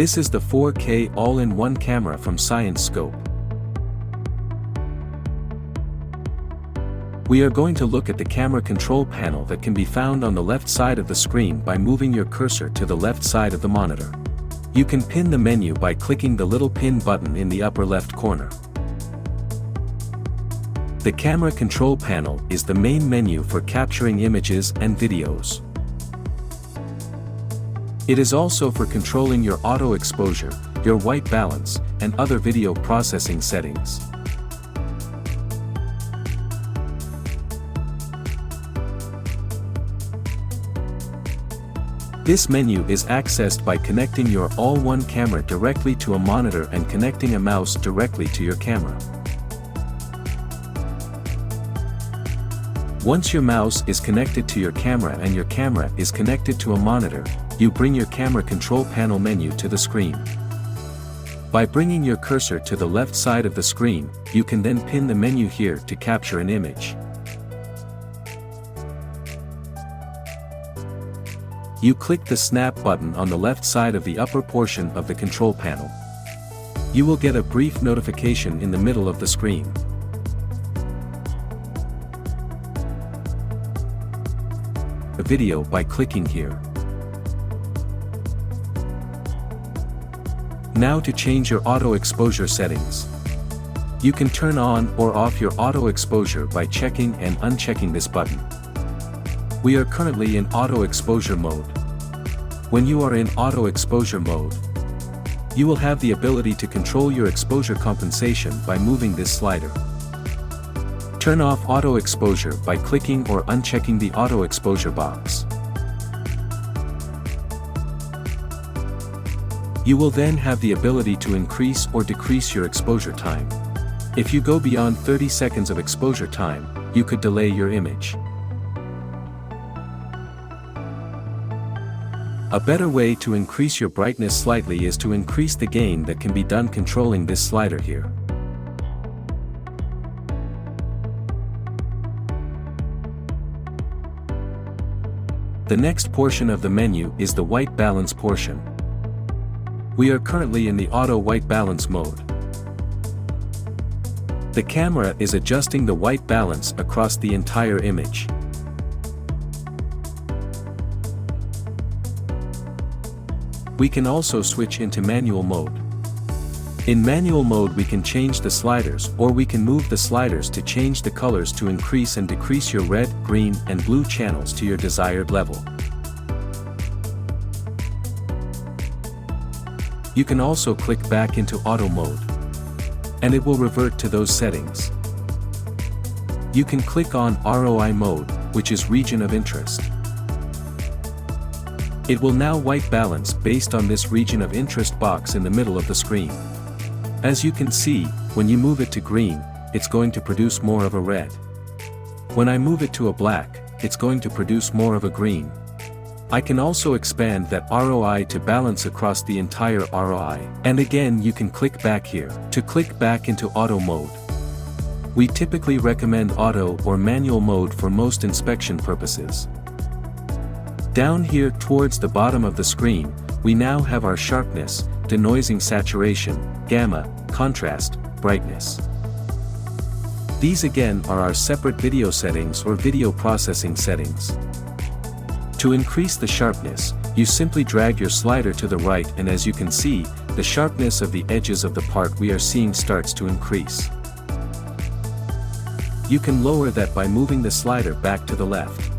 This is the 4K all-in-one camera from Science-Scope. We are going to look at the camera control panel that can be found on the left side of the screen by moving your cursor to the left side of the monitor. You can pin the menu by clicking the little pin button in the upper left corner. The camera control panel is the main menu for capturing images and videos. It is also for controlling your auto exposure, your white balance, and other video processing settings. This menu is accessed by connecting your all-one camera directly to a monitor and connecting a mouse directly to your camera. Once your mouse is connected to your camera and your camera is connected to a monitor, you bring your camera control panel menu to the screen. By bringing your cursor to the left side of the screen, you can then pin the menu here to capture an image. You click the Snap button on the left side of the upper portion of the control panel. You will get a brief notification in the middle of the screen. A video by clicking here. Now to change your auto exposure settings. You can turn on or off your auto exposure by checking and unchecking this button. We are currently in auto exposure mode. When you are in auto exposure mode, you will have the ability to control your exposure compensation by moving this slider. Turn off auto exposure by clicking or unchecking the auto exposure box. You will then have the ability to increase or decrease your exposure time. If you go beyond 30 seconds of exposure time, you could delay your image. A better way to increase your brightness slightly is to increase the gain that can be done controlling this slider here. The next portion of the menu is the white balance portion. We are currently in the auto white balance mode. The camera is adjusting the white balance across the entire image. We can also switch into manual mode. In manual mode we can change the sliders, or we can move the sliders to change the colors to increase and decrease your red, green, and blue channels to your desired level. You can also click back into auto mode, and it will revert to those settings. You can click on ROI mode, which is region of interest. It will now white balance based on this region of interest box in the middle of the screen. As you can see, when you move it to green, it's going to produce more of a red. When I move it to a black, it's going to produce more of a green. I can also expand that ROI to balance across the entire ROI. And again you can click back here to click back into auto mode. We typically recommend auto or manual mode for most inspection purposes. Down here towards the bottom of the screen, we now have our sharpness, denoising saturation, gamma, contrast, brightness. These again are our separate video settings or video processing settings. To increase the sharpness, you simply drag your slider to the right, and as you can see, the sharpness of the edges of the part we are seeing starts to increase. You can lower that by moving the slider back to the left.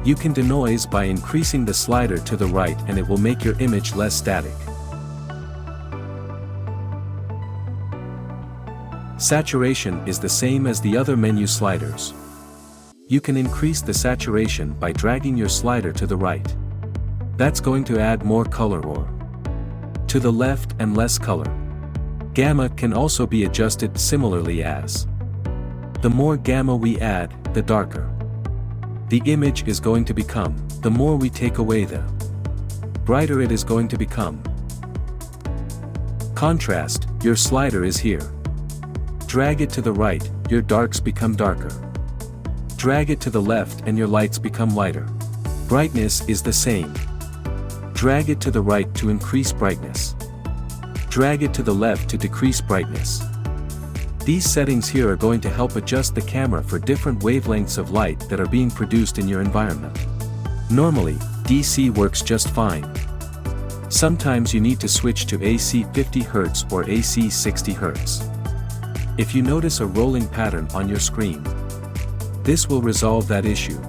You can denoise by increasing the slider to the right, and it will make your image less static. Saturation is the same as the other menu sliders. You can increase the saturation by dragging your slider to the right. That's going to add more color, or to the left and less color. Gamma can also be adjusted similarly as. The more gamma we add, the darker the image is going to become. The more we take away, the brighter it is going to become. Contrast, your slider is here. Drag it to the right, your darks become darker. Drag it to the left and your lights become lighter. Brightness is the same. Drag it to the right to increase brightness. Drag it to the left to decrease brightness. These settings here are going to help adjust the camera for different wavelengths of light that are being produced in your environment. Normally, DC works just fine. Sometimes you need to switch to AC 50 Hz or AC 60 Hz. If you notice a rolling pattern on your screen, this will resolve that issue.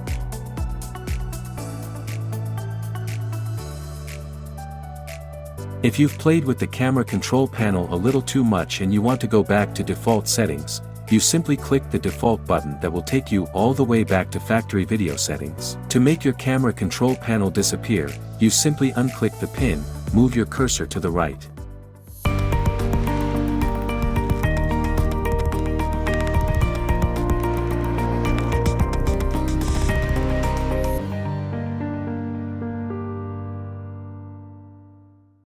If you've played with the camera control panel a little too much and you want to go back to default settings, you simply click the default button that will take you all the way back to factory video settings. To make your camera control panel disappear, you simply unclick the pin, move your cursor to the right.